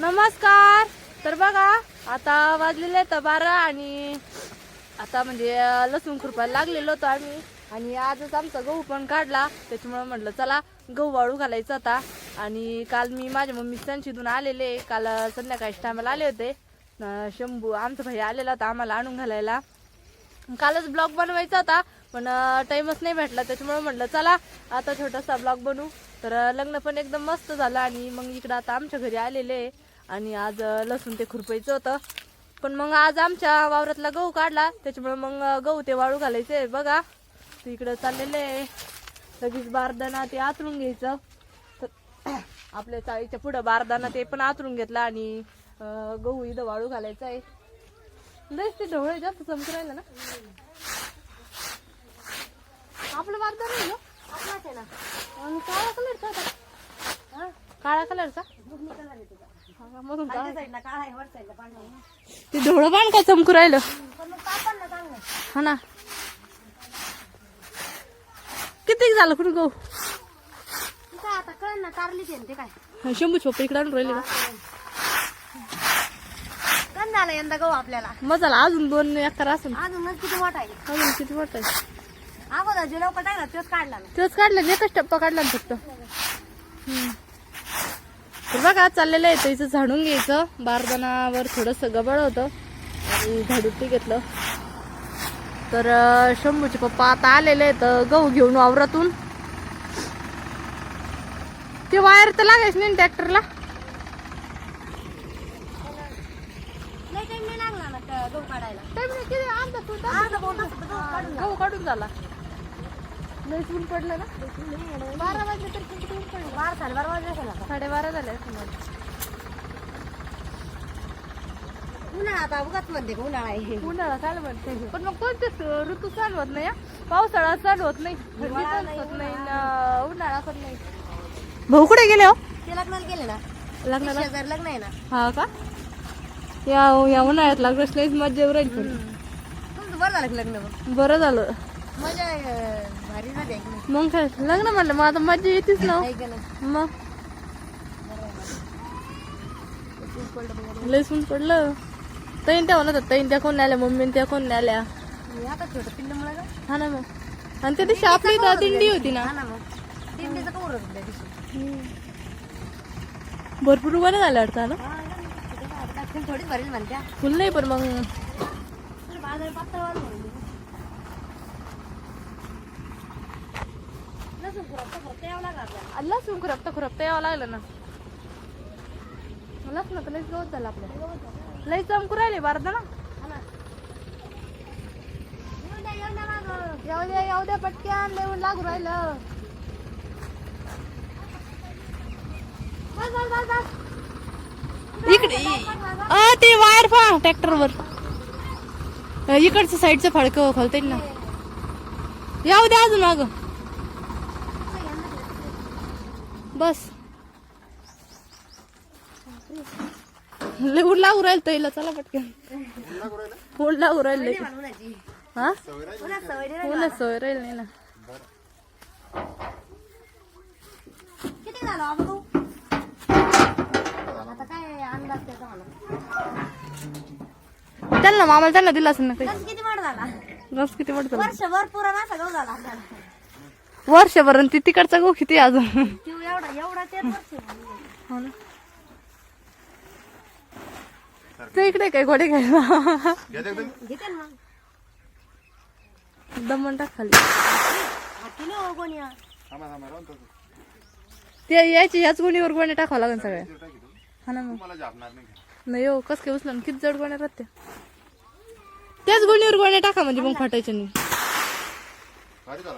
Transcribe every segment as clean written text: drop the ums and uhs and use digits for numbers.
नमस्कार. तर बघा आता वाजलेले तर 12 आणि आता म्हणजे लसूण खुरपायला लागलेलो होतो आम्ही आणि आजच आमचा गहू पण काढला त्याच्यामुळे म्हटलं चला गहू वाळू घालायचा होता. आणि काल मी माझ्या मम्मी संशीतून आलेले काल संध्याकाळी टायमाला आले होते. शंभू आमचा भाई आलेला होता आम्हाला आणून घालायला. कालच ब्लॉग बनवायचा होता पण टाइमच नाही भेटला त्याच्यामुळे म्हटलं चला आता छोटासा ब्लॉग बनवू. तर लग्न पण एकदम मस्त झालं आणि मग इकडं आता आमच्या घरी आलेले आणि आज लसूण ते खुरपायचं होतं. पण मग आज आमच्या वावरातला गहू काढला त्याच्यामुळे मग गहू ते वाळू घालायचे. बघा ते इकडं चाललेले लगेच बारदाना ते आतरून घ्यायचं. तर आपल्या चाळीच्या पुढं बारदाना ते पण आतरून घेतला आणि गहू इथं वाळू घालायचा आहे. लयच ते ढवळे जास्त चमकू राहिलं ना. आपलं बारदाना आहे आपलाच आहे ना. आणि काळा कलरचा होता. काळा कलरचा ते ढोळं पण काय चमकू राहिलं हा ना. किती झालं कुठं गहू आता कळ ना कारली ते काय शंभू छोपे इकडे आणून राहिले का कण झालं यंदा गहू आपल्याला. मग झाला अजून 2 एकर असून अजून किती मोठा आहे अजून किती मोठं आहे. अगोदर जे लवकर टाकला तेच काढला ना. तेच काढलं एकच टप्पा काढला ना फक्त. तर बघा चाललेलं आहे इथं झाडून घ्यायचं. बारदानावर थोडस गबळ होतं आणि झाडून ते घेतलं. तर शंभूचे पप्पा आता आलेले आहेत गहू घेऊन वावरातून. ते वायर तर लागायच नाही ट्रॅक्टरला. नाही टाइम नाही लागला ना गहू काढायला. गहू काढून झाला. लयच ऊन पडलं ना. 12 वाजले तर किती ऊन पडलं. 12 साडेबारा वाजले असेल आता. 12:30 झाले. उन्हाळा आता उगाच म्हणते का उन्हाळा आहे. उन्हाळा चालू म्हणते पण मग कोणतेच ऋतू चालू होत नाही. पावसाळा चालू होत नाही थंडी पण होत नाही उन्हाळा पण नाही. भाऊ कुठे गेले हो. ते लग्नाला गेले ना. लग्नाला शेजारी लग्न आहे ना. हा का. या उन्हाळ्यात लागलं लईच मज्जा येऊ राहील. तुमचं बरं झालं लग्न. बरं झालं. मजा भारी झाली आहे. मग काय लग्न म्हणलं मग आता मज्जा येतेच ना. मग लईच ऊन पडलं. तैन त्या म्हणत तैन त्या कोण आल्या मम्मी त्या कोण आल्या. आता छोटं पिल्लू मुळे हा ना मग. आणि त्या दिवशी आपली दिंडी होती ना. दिंडीचं कवर होतं त्या दिवशी. भरपूर बरं झालं वाटतं ना. थोडीच भरेल म्हणत्या फुल नाही पण मग बाजार पातळ लसूण खुरपता यावं लागलं ना. लसूण तर लईच गवत झालं आपलं. लई चमकू राहिले बारदा ना. येऊ द्या पटक्यान लिहून लागू राहिलं. इकडे ते वायर पहा ट्रॅक्टरवर इकडचं साईडचं फडकं खोलता येईल ना. येऊ द्या अजून माग बस. लिहून लागू राहील तैला. चला पटकन फोन लागू राहील. हा उन्हाच सवय राहील नाही ना. किती झालं बाबा तू आता काय अंदाज त्याचा मला. त्यांना मामाला त्यांना दिला असेल ना काही. किती मोठा झाला. गस किती मोठं झालं. वर्षभर पुरा ना सगळं झाला आपल्याला. वर्षभर आणि तिकडचा गहू किती अजून. तू एवढा ते वर्ष हो ना. ते इकडे काय घोडे घ्यायला घेते ना दमन टाक खाली. किलो कोणी ते यायची ह्याच गोणीवर गोण्या टाकावं लागेल सगळ्या. हा ना मग नाही हो कस काय उचलं किती जड गोण्या राहते. त्याच गोणीवर गोण्या टाका म्हणजे मग फाटायच्या नाही.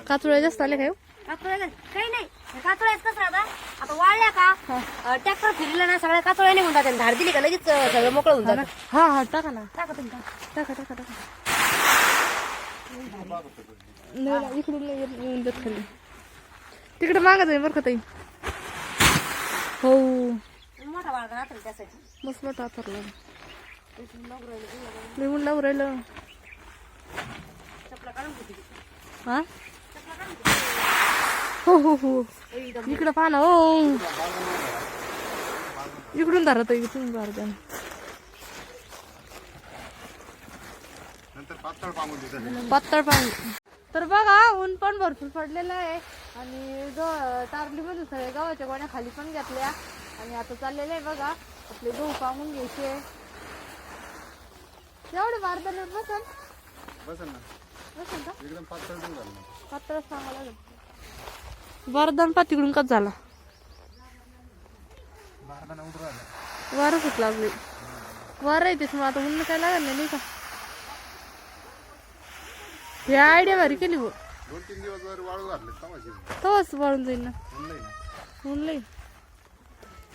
काचुळ्या जास्त आले काय. काही नाही कातोळ्यात कसं आता वाळल्या का ट्रॅक्टर फिरलं ना सगळ्या कातोळ्या निघून जाते. धाड दिली का लगेच सगळं मोकळं होऊन जातं. हा हा टाका ना. टाका तुम्ही टाका टाका टाका. नाही इकडून येऊन जात खाली. तिकडे मागत आहे बरं का ताई. हो मोठा बाळगा राहतो त्यासाठी मस्त मोठा आथरला लिहून लावून राहिलं. हा हो हो हो इकडं पहा ना. हो इकडून धरा तर इकडून धरा त्यानं. पातळ पाणी. तर बघा ऊन पण भरपूर पडलेलं आहे आणि तारलीमधून सगळे गव्हाच्या गोण्या खाली पण घेतल्या आणि आता चाललेलं आहे बघा आपले गहू पांगून घ्यायचे. एवढे बारदाण्यात बसन का पातळ सांगा लागेल. बारदान पा तिकडून कच झाला वारं खूप लागले. वारं आहे त्याच्यामुळे आता ऊन काय लागलं नाही का. हे आयडिया भारी केली हो. 2-3 दिवस वाळू घातले तवाच वाळून जाईल ना. ऊन लई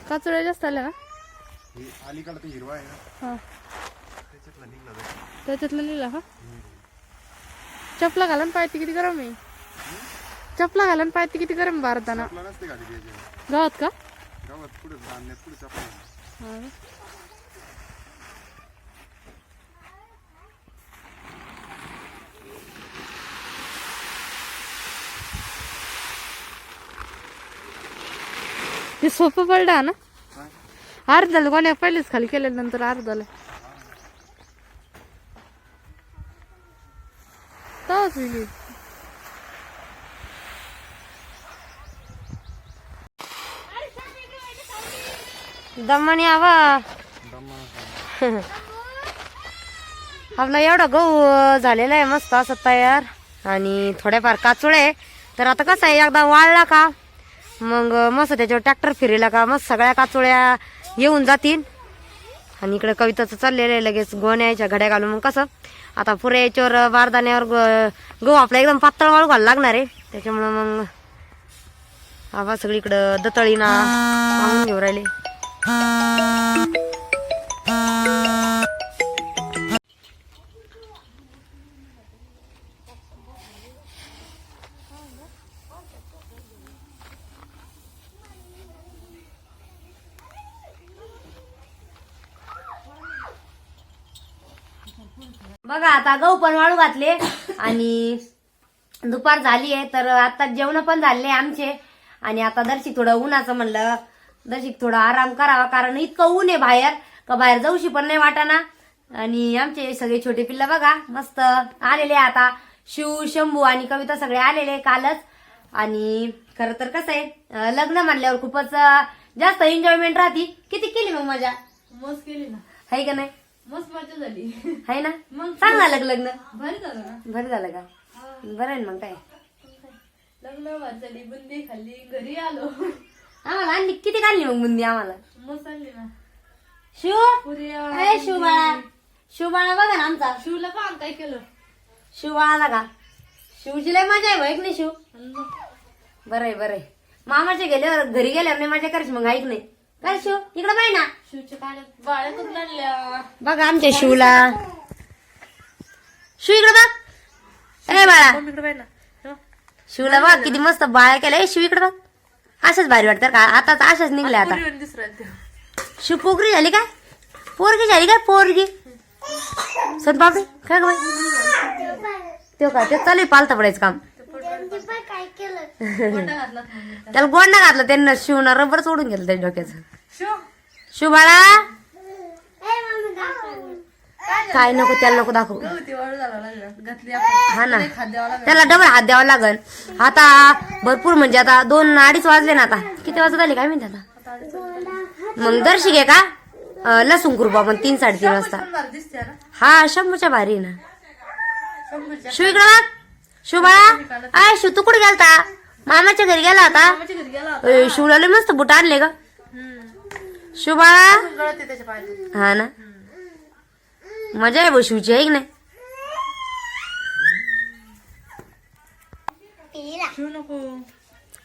काचोळ्या जास्त आल्या ना. अलीकडे हिरवा आहे ना हा त्याच्यातला त्याच्यातलं लिहिला हा. चपला घालून पायती किती गरम आहे. चपला घालून पायती किती गरम भारताना नसते घाली त्याच्या गावात का. गावात पुढे धान्य पुढे चपला हा. हे सोपं पडलं ना. अर्धाला कोण्या पहिलेच खाली केल्यानंतर अर्धाला तवाच होईल. दमाने आवा आपला एवढा गहू झालेला आहे मस्त असं तयार आणि थोड्याफार काचोळे. तर आता कसं आहे एकदा वाळला का मग मस्त त्याच्यावर ट्रॅक्टर फिरेला का मस्त सगळ्या काचोळ्या येऊन जातील. आणि इकडे कविताचं चाललेलं आहे लगेच गोण्याच्या घड्या घालून. मग कसं आता पुऱ्या याच्यावर बारदाण्यावर गहू आपला एकदम पातळ वाळू घालायला लागणार आहे. त्याच्यामुळं मग आवा सगळीकडं दतळीना पाहून घेऊ राहिले. बघा आता गहू पण वाळू घातले आणि दुपार झाली आहे. तर आता जेवण पण झाले आमचे आणि आता दर्शिक थोडं उन्हाचं म्हणलं दर्शिक थोडा आराम करावा कारण इतकं ऊन आहे बाहेर का बाहेर जाऊशी पण नाही वाटाना. आणि आमचे सगळे छोटे पिल्ला बघा मस्त आलेले आता. शिव शंभू आणि कविता सगळे आलेले कालच. आणि खरं तर कसं आहे लग्न म्हणल्यावर खूपच जास्त एन्जॉयमेंट राहती. किती केली मग मजा. मस्त केली ना. आहे का नाही. मस्त मजा झाली. आहे ना. सांग ना लग्न भारी झालं ना. बरं झालं का. बरं आहे मग काय लग्न भारी झाली. बुंदी खाल्ली घरी आलो. आम्हाला आणली किती काढली मग बुंदी आम्हाला. मस्त आणली ना. शिव पुऱ्या शिवबाळा शिवबाळा बघा ना आमचा. शिवला पण काय केलं. शिवबाळाला का शिवची लय मजा आहे ऐक नाही शिव. बरं आहे बरं आहे. मामाच्या गेल्यावर घरी गेल्यावर नाही मजा करायची मग ऐक नाही काय शिव इकडे पाहि ना. शिवच्या काड्या बाळ्या करून आणल्या. बघा आमच्या शिवला. शिव इकडे बघ. ए बाळा इकडे पाहिजे ना. शिवला बघ किती मस्त बाळा केल्या. शिव इकडे बघ. अशाच भारी वाटतं का आता अशाच निघल्या आता. शिव पोरगी झाली काय. पोरगी झाली काय पोरगी. सर बापरे काय बाई ते काय ते चालू पालता पडायचं काम. त्याला गोंडा घातला त्यांना. शिवना रबर सोडून गेलं त्याच्या डोक्याचं. शिव बाळा काय नको त्याला नको दाखवू. हा ना त्याला डबल हात द्यावा लागल. आता भरपूर म्हणजे आता 2-2:30 वाजले ना. आता किती वाजत आले काय माहिती आता. मग दर्शिक आहे का लसूण करू आपण 3-3:30 वाजता. हा शंभूच्या भारी ना. शिव इकडं शिव बाळा आय शिव तू कुठे गेलता. मामाच्या घरी गेला होता. शिवला लय मस्त बुट आणले का शिव बाळा. हा ना मजा आहे भाऊ शिवची आहे की नाही.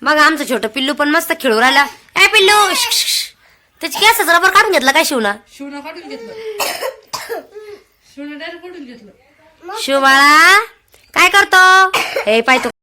मग आमचं छोटं पिल्लू पण मस्त खेळू राहिला. ए पिल्लू त्याची केसच रबर काढून घेतला काय शिवना. शिवना काढून घेतलं. शिवना डायरेक्ट काढून घेतलं. शिव बाळा काय करतो हे पाहतो.